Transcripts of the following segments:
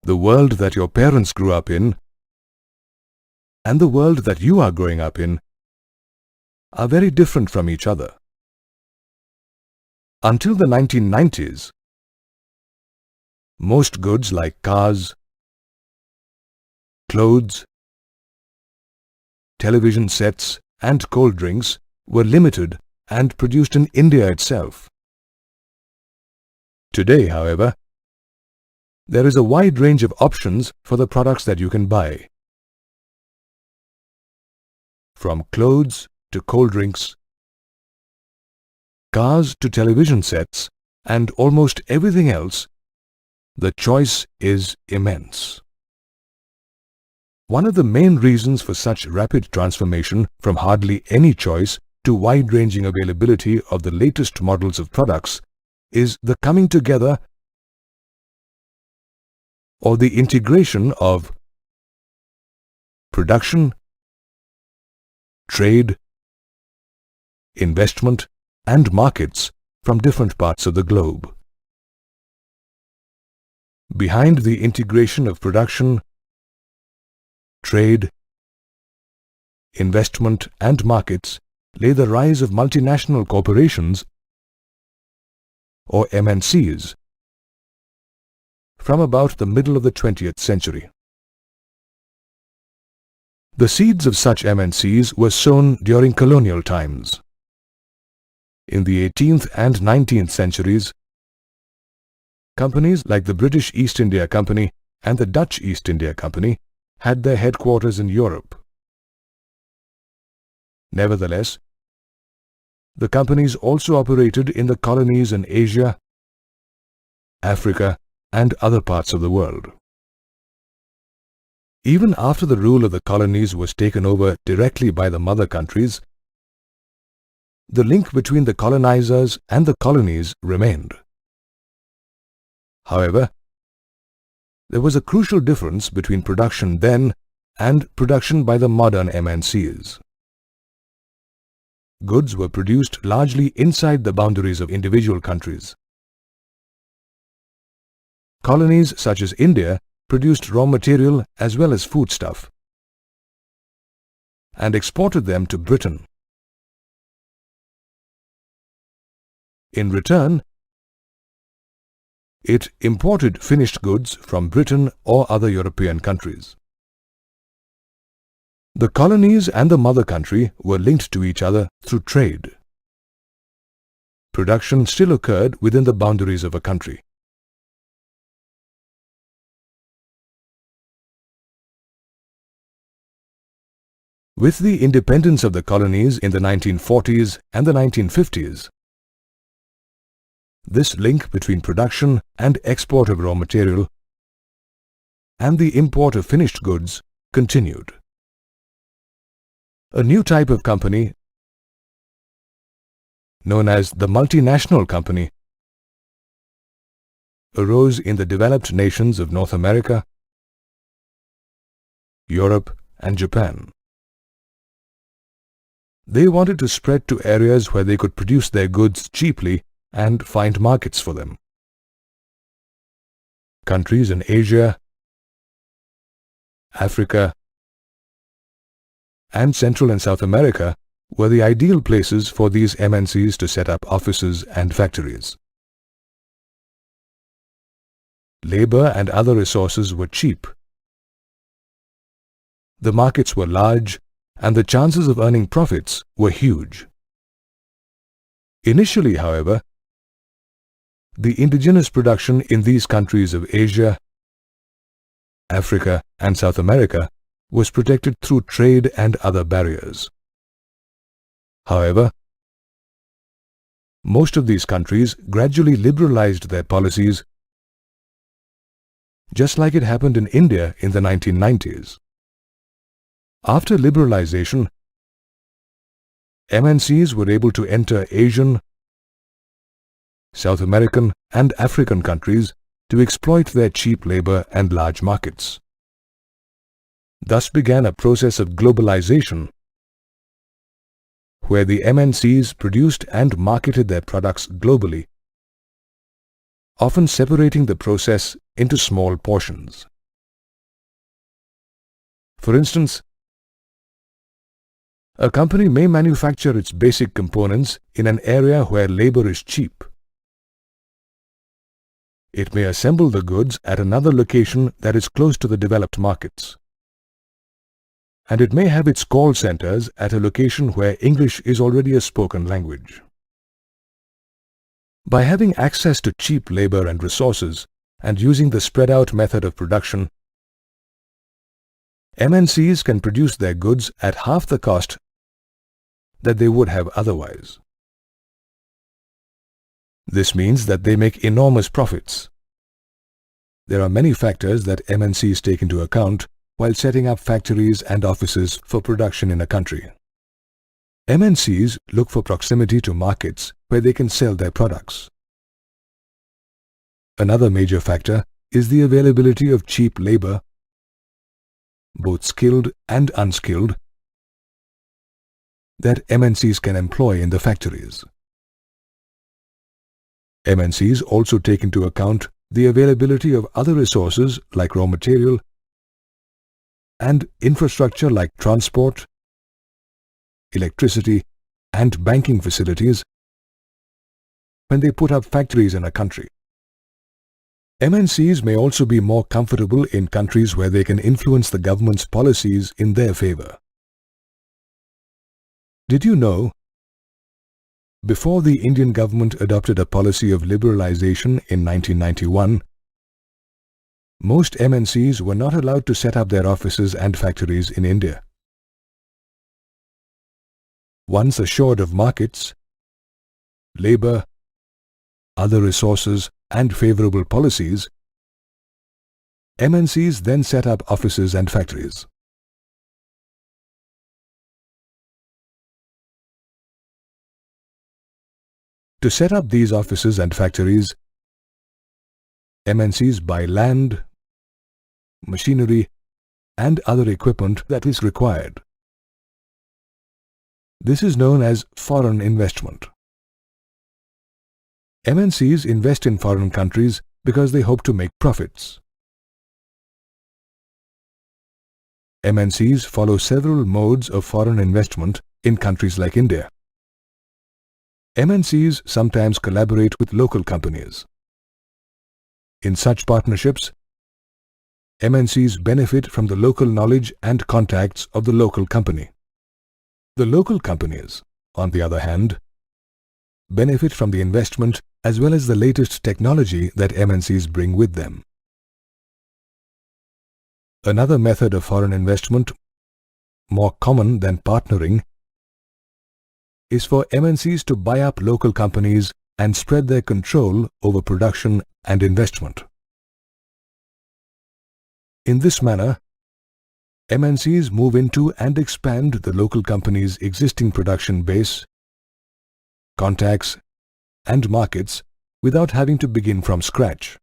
the world that your parents grew up in and the world that you are growing up in are very different from each other. Until the 1990s, most goods like cars, clothes, television sets and cold drinks were limited and produced in India itself. Today, however, there is a wide range of options for the products that you can buy. From clothes to cold drinks, cars to television sets, and almost everything else, the choice is immense. One of the main reasons for such rapid transformation from hardly any choice to wide-ranging availability of the latest models of products is the coming together or the integration of production, trade, investment, and markets from different parts of the globe. Behind the integration of production, trade, investment, and markets lay the rise of multinational corporations or MNCs from about the middle of the 20th century. The seeds of such MNCs were sown during colonial times. In the 18th and 19th centuries, companies like the British East India Company and the Dutch East India Company had their headquarters in Europe. Nevertheless, the companies also operated in the colonies in Asia, Africa, and other parts of the world. Even after the rule of the colonies was taken over directly by the mother countries, the link between the colonizers and the colonies remained. However, there was a crucial difference between production then and production by the modern MNCs. Goods were produced largely inside the boundaries of individual countries. Colonies such as India produced raw material as well as foodstuff and exported them to Britain. In return, it imported finished goods from Britain or other European countries. The colonies and the mother country were linked to each other through trade. Production still occurred within the boundaries of a country. With the independence of the colonies in the 1940s and the 1950s, this link between production and export of raw material and the import of finished goods continued. A new type of company, known as the multinational company, arose in the developed nations of North America, Europe, and Japan. They wanted to spread to areas where they could produce their goods cheaply and find markets for them. Countries in Asia, Africa, and Central and South America were the ideal places for these MNCs to set up offices and factories. Labor and other resources were cheap. The markets were large, and the chances of earning profits were huge. Initially, however, the indigenous production in these countries of Asia, Africa, and South America was protected through trade and other barriers. However, most of these countries gradually liberalized their policies, just like it happened in India in the 1990s. After liberalization, MNCs were able to enter Asian, South American, and African countries to exploit their cheap labor and large markets. Thus began a process of globalization, where the MNCs produced and marketed their products globally, often separating the process into small portions. For instance, a company may manufacture its basic components in an area where labor is cheap. It may assemble the goods at another location that is close to the developed markets. And it may have its call centers at a location where English is already a spoken language. By having access to cheap labor and resources and using the spread-out method of production, MNCs can produce their goods at half the cost that they would have otherwise. This means that they make enormous profits. There are many factors that MNCs take into account while setting up factories and offices for production in a country. MNCs look for proximity to markets where they can sell their products. Another major factor is the availability of cheap labor, both skilled and unskilled, that MNCs can employ in the factories. MNCs also take into account the availability of other resources like raw material and infrastructure like transport, electricity, and banking facilities when they put up factories in a country. MNCs may also be more comfortable in countries where they can influence the government's policies in their favor. Did you know, before the Indian government adopted a policy of liberalization in 1991, most MNCs were not allowed to set up their offices and factories in India. Once assured of markets, labor, other resources, and favorable policies, MNCs then set up offices and factories. To set up these offices and factories, MNCs buy land, machinery, and other equipment that is required. This is known as foreign investment. MNCs invest in foreign countries because they hope to make profits. MNCs follow several modes of foreign investment in countries like India. MNCs sometimes collaborate with local companies. In such partnerships, MNCs benefit from the local knowledge and contacts of the local company. The local companies, on the other hand, benefit from the investment as well as the latest technology that MNCs bring with them. Another method of foreign investment, more common than partnering, is for MNCs to buy up local companies and spread their control over production and investment. In this manner, MNCs move into and expand the local company's existing production base, contacts, and markets without having to begin from scratch.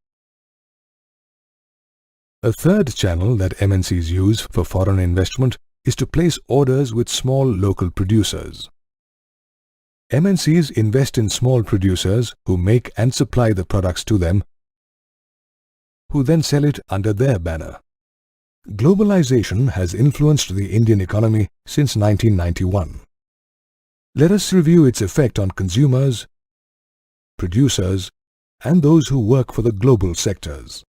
A third channel that MNCs use for foreign investment is to place orders with small local producers. MNCs invest in small producers who make and supply the products to them, who then sell it under their banner. Globalization has influenced the Indian economy since 1991. Let us review its effect on consumers, producers, and those who work for the global sectors.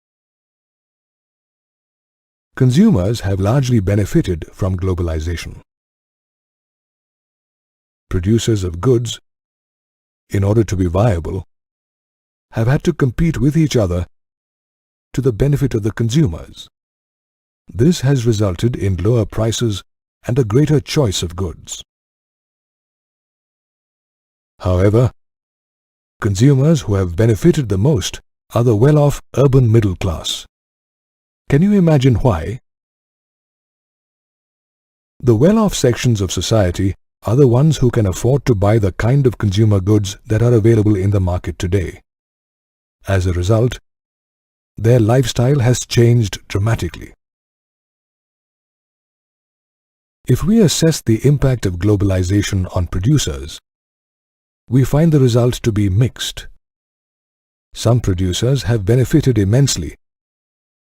Consumers have largely benefited from globalization. Producers of goods, in order to be viable, have had to compete with each other to the benefit of the consumers. This has resulted in lower prices and a greater choice of goods. However, consumers who have benefited the most are the well-off urban middle class. Can you imagine why? The well-off sections of society are the ones who can afford to buy the kind of consumer goods that are available in the market today. As a result, their lifestyle has changed dramatically. If we assess the impact of globalization on producers, we find the result to be mixed. Some producers have benefited immensely,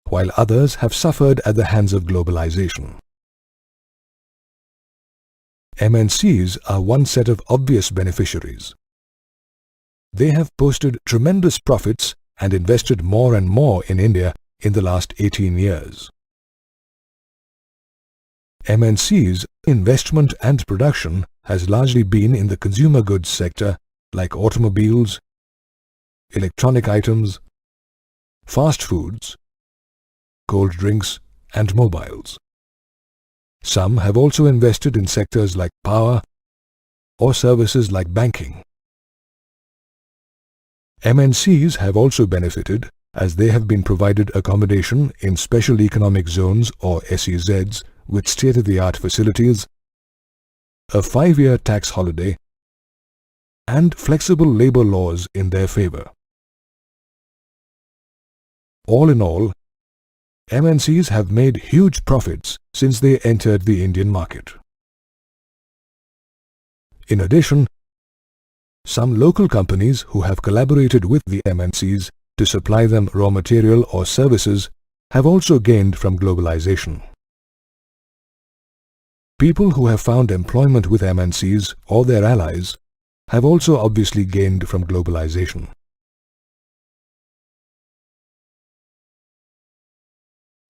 while others have suffered at the hands of globalization. MNCs are one set of obvious beneficiaries. They have posted tremendous profits and invested more and more in India in the last 18 years. MNCs' investment and production has largely been in the consumer goods sector like automobiles, electronic items, fast foods, cold drinks and mobiles. Some have also invested in sectors like power or services like banking. MNCs have also benefited as they have been provided accommodation in special economic zones or SEZs with state-of-the-art facilities, a 5-year tax holiday, and flexible labor laws in their favor. All in all, MNCs have made huge profits since they entered the Indian market. In addition, some local companies who have collaborated with the MNCs to supply them raw material or services have also gained from globalization. People who have found employment with MNCs or their allies have also obviously gained from globalization.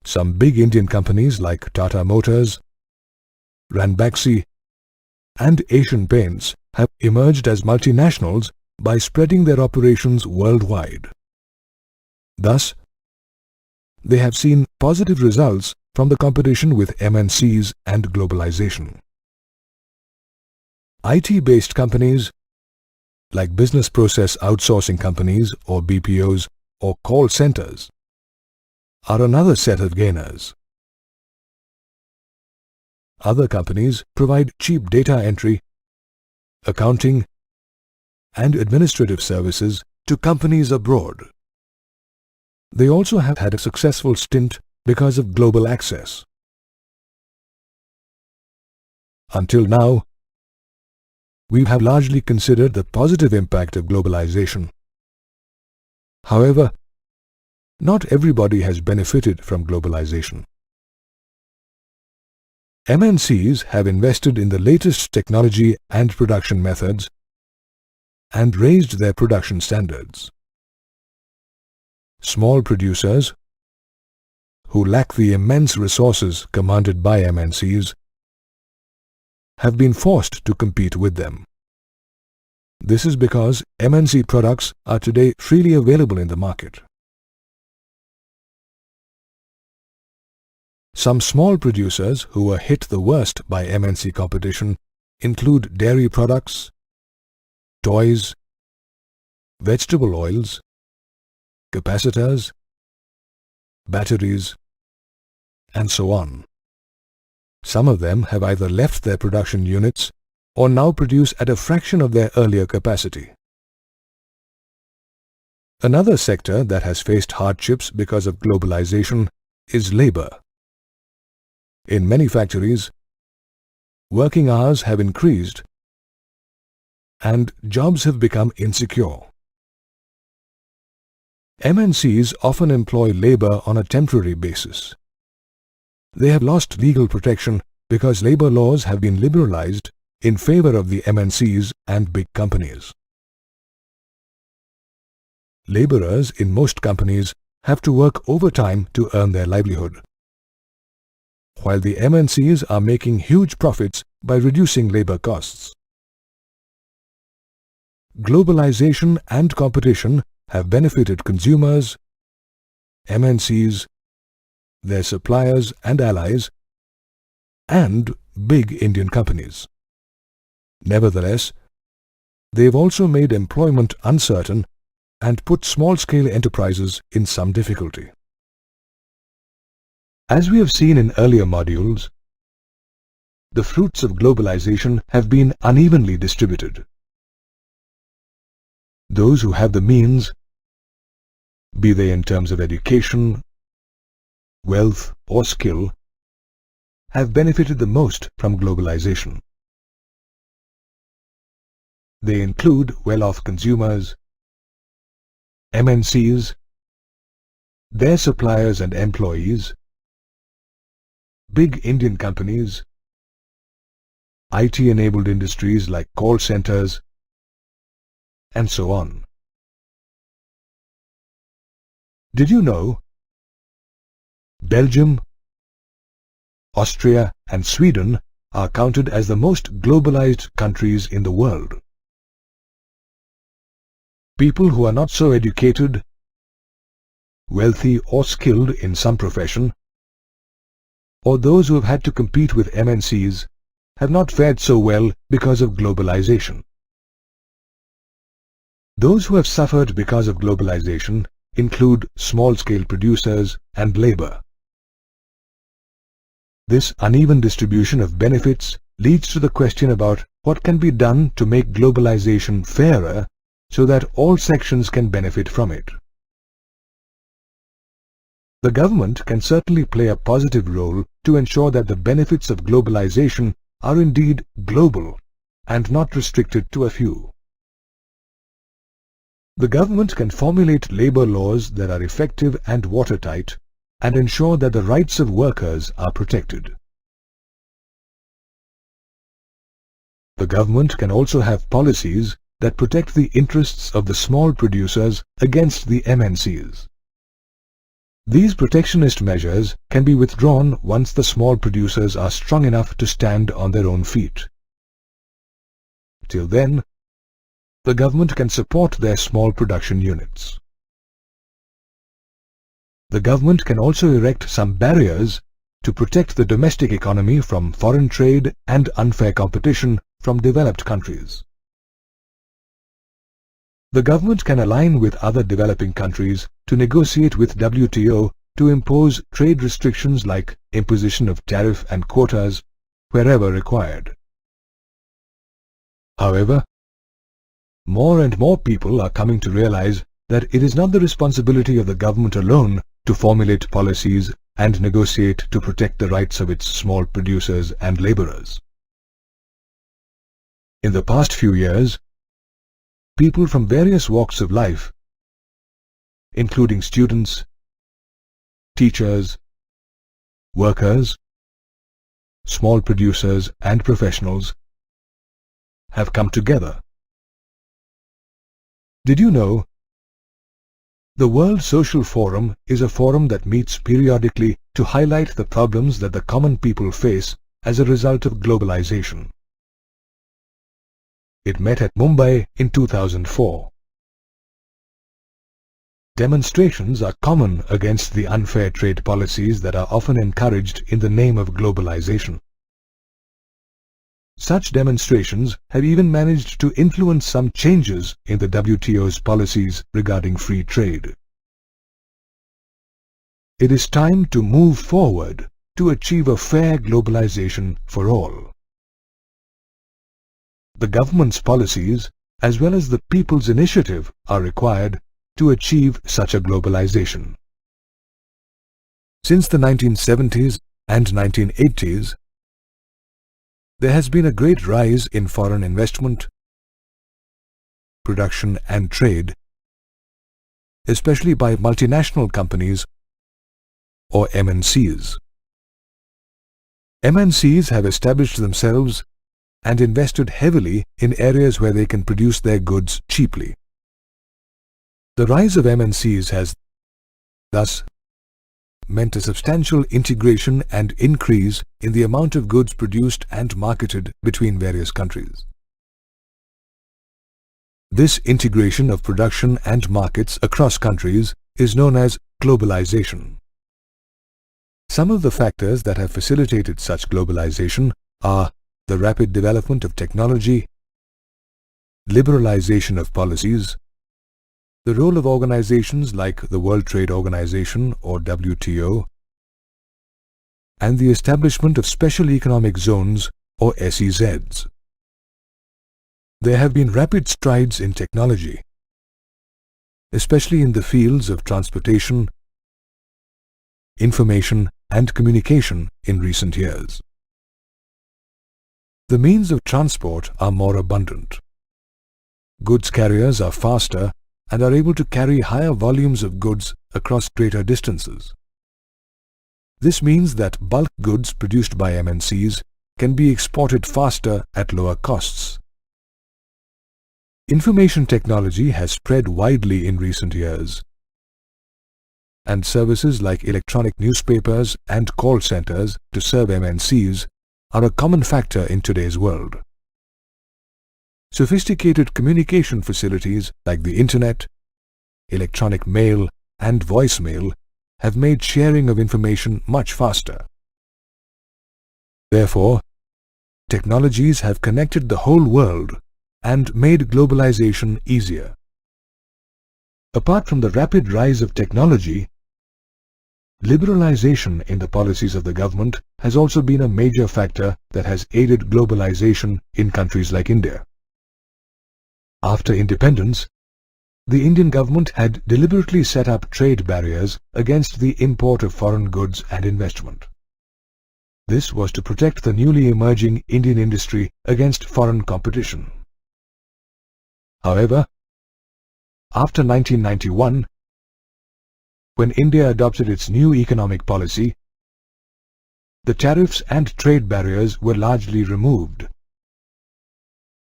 Some big Indian companies like Tata Motors, Ranbaxy, and Asian Paints have emerged as multinationals by spreading their operations worldwide. Thus, they have seen positive results from the competition with MNCs and globalization. IT-based companies like business process outsourcing companies or BPOs or call centers are another set of gainers. Other companies provide cheap data entry, accounting, and administrative services to companies abroad. They also have had a successful stint because of global access. Until now, we have largely considered the positive impact of globalization. However, not everybody has benefited from globalization. MNCs have invested in the latest technology and production methods and raised their production standards. Small producers who lack the immense resources commanded by MNCs have been forced to compete with them. This is because MNC products are today freely available in the market. Some small producers who were hit the worst by MNC competition include dairy products, toys, vegetable oils, capacitors, batteries, and so on. Some of them have either left their production units or now produce at a fraction of their earlier capacity. Another sector that has faced hardships because of globalization is labor. In many factories, working hours have increased and jobs have become insecure. MNCs often employ labor on a temporary basis. They have lost legal protection because labor laws have been liberalized in favor of the MNCs and big companies. Laborers in most companies have to work overtime to earn their livelihood, while the MNCs are making huge profits by reducing labor costs. Globalization and competition have benefited consumers, MNCs, their suppliers and allies, and big Indian companies. Nevertheless, they have also made employment uncertain and put small-scale enterprises in some difficulty. As we have seen in earlier modules, the fruits of globalization have been unevenly distributed. Those who have the means, be they in terms of education, wealth or skill, have benefited the most from globalization. They include well-off consumers, MNCs, their suppliers and employees, big Indian companies, IT-enabled industries like call centers, and so on. Did you know Belgium, Austria, and Sweden are counted as the most globalized countries in the world? People who are not so educated, wealthy, or skilled in some profession, or those who have had to compete with MNCs, have not fared so well because of globalization. Those who have suffered because of globalization include small-scale producers and labor. This uneven distribution of benefits leads to the question about what can be done to make globalization fairer so that all sections can benefit from it. The government can certainly play a positive role to ensure that the benefits of globalization are indeed global and not restricted to a few. The government can formulate labor laws that are effective and watertight and ensure that the rights of workers are protected. The government can also have policies that protect the interests of the small producers against the MNCs. These protectionist measures can be withdrawn once the small producers are strong enough to stand on their own feet. Till then, the government can support their small production units. The government can also erect some barriers to protect the domestic economy from foreign trade and unfair competition from developed countries. The government can align with other developing countries to negotiate with WTO to impose trade restrictions like imposition of tariff and quotas wherever required. However, more and more people are coming to realize that it is not the responsibility of the government alone to formulate policies and negotiate to protect the rights of its small producers and laborers. In the past few years, people from various walks of life, including students, teachers, workers, small producers and professionals, have come together. Did you know the World Social Forum is a forum that meets periodically to highlight the problems that the common people face as a result of globalization? It met at Mumbai in 2004. Demonstrations are common against the unfair trade policies that are often encouraged in the name of globalization. Such demonstrations have even managed to influence some changes in the WTO's policies regarding free trade. It is time to move forward to achieve a fair globalization for all. The government's policies, as well as the people's initiative, are required to achieve such a globalization. Since the 1970s and 1980s, there has been a great rise in foreign investment, production and trade, especially by multinational companies or MNCs. MNCs have established themselves and invested heavily in areas where they can produce their goods cheaply. The rise of MNCs has thus meant a substantial integration and increase in the amount of goods produced and marketed between various countries. This integration of production and markets across countries is known as globalization. Some of the factors that have facilitated such globalization are the rapid development of technology, liberalization of policies, the role of organizations like the World Trade Organization or WTO, and the establishment of special economic zones or SEZs. There have been rapid strides in technology, especially in the fields of transportation, information and communication in recent years. The means of transport are more abundant. Goods carriers are faster and are able to carry higher volumes of goods across greater distances. This means that bulk goods produced by MNCs can be exported faster at lower costs. Information technology has spread widely in recent years, and services like electronic newspapers and call centers to serve MNCs are a common factor in today's world. Sophisticated communication facilities like the Internet, electronic mail, and voicemail have made sharing of information much faster. Therefore, technologies have connected the whole world and made globalization easier. Apart from the rapid rise of technology, liberalization in the policies of the government has also been a major factor that has aided globalization in countries like India. After independence, the Indian government had deliberately set up trade barriers against the import of foreign goods and investment. This was to protect the newly emerging Indian industry against foreign competition. However, after 1991, when India adopted its new economic policy, the tariffs and trade barriers were largely removed,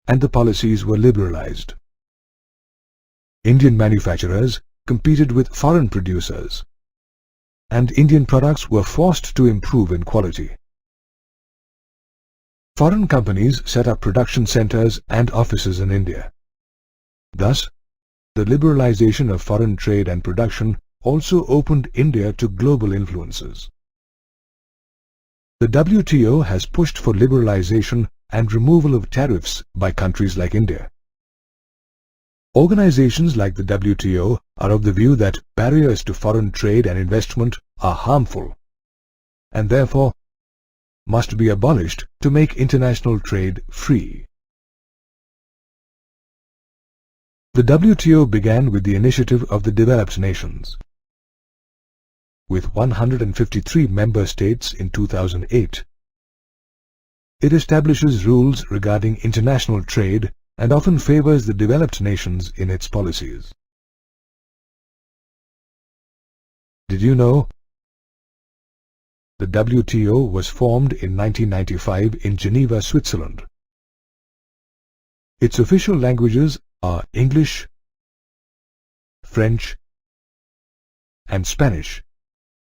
and the policies were liberalized. Indian manufacturers competed with foreign producers, and Indian products were forced to improve in quality. Foreign companies set up production centers and offices in India. Thus, the liberalization of foreign trade and production also opened India to global influences. The WTO has pushed for liberalization and removal of tariffs by countries like India. Organizations like the WTO are of the view that barriers to foreign trade and investment are harmful and therefore must be abolished to make international trade free. The WTO began with the initiative of the developed nations. With 153 member states in 2008, it establishes rules regarding international trade and often favors the developed nations in its policies. Did you know? The WTO was formed in 1995 in Geneva, Switzerland. Its official languages are English, French, and Spanish,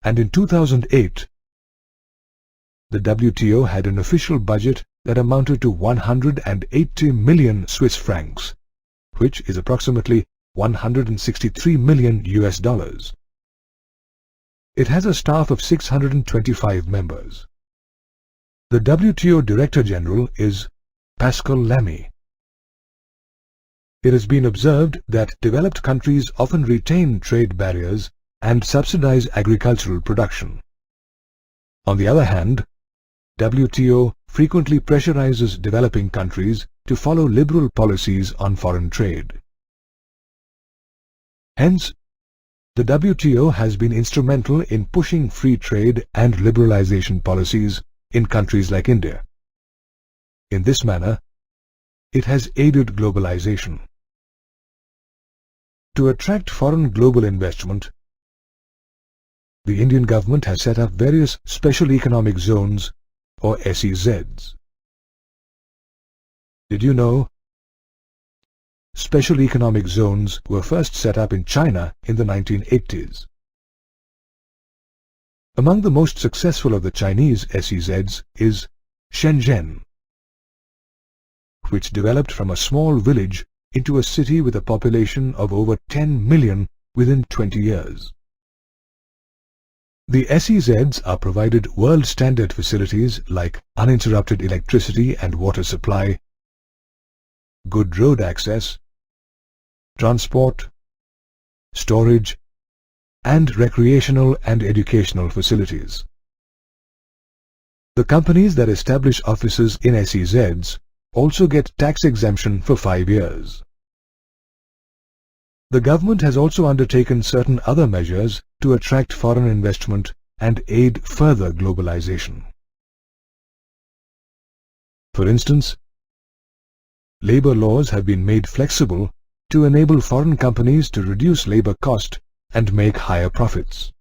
and in 2008, the WTO had an official budget that amounted to 180 million Swiss francs, which is approximately 163 million US dollars. It has a staff of 625 members. The WTO Director General is Pascal Lamy. It has been observed that developed countries often retain trade barriers and subsidize agricultural production. On the other hand, WTO frequently pressurizes developing countries to follow liberal policies on foreign trade. Hence, the WTO has been instrumental in pushing free trade and liberalization policies in countries like India. In this manner, it has aided globalization. To attract foreign global investment, the Indian government has set up various special economic zones or SEZs. Did you know? Special economic zones were first set up in China in the 1980s. Among the most successful of the Chinese SEZs is Shenzhen, which developed from a small village into a city with a population of over 10 million within 20 years. The SEZs are provided world-standard facilities like uninterrupted electricity and water supply, good road access, transport, storage, and recreational and educational facilities. The companies that establish offices in SEZs also get tax exemption for 5 years. The government has also undertaken certain other measures to attract foreign investment and aid further globalization. For instance, labor laws have been made flexible to enable foreign companies to reduce labor cost and make higher profits.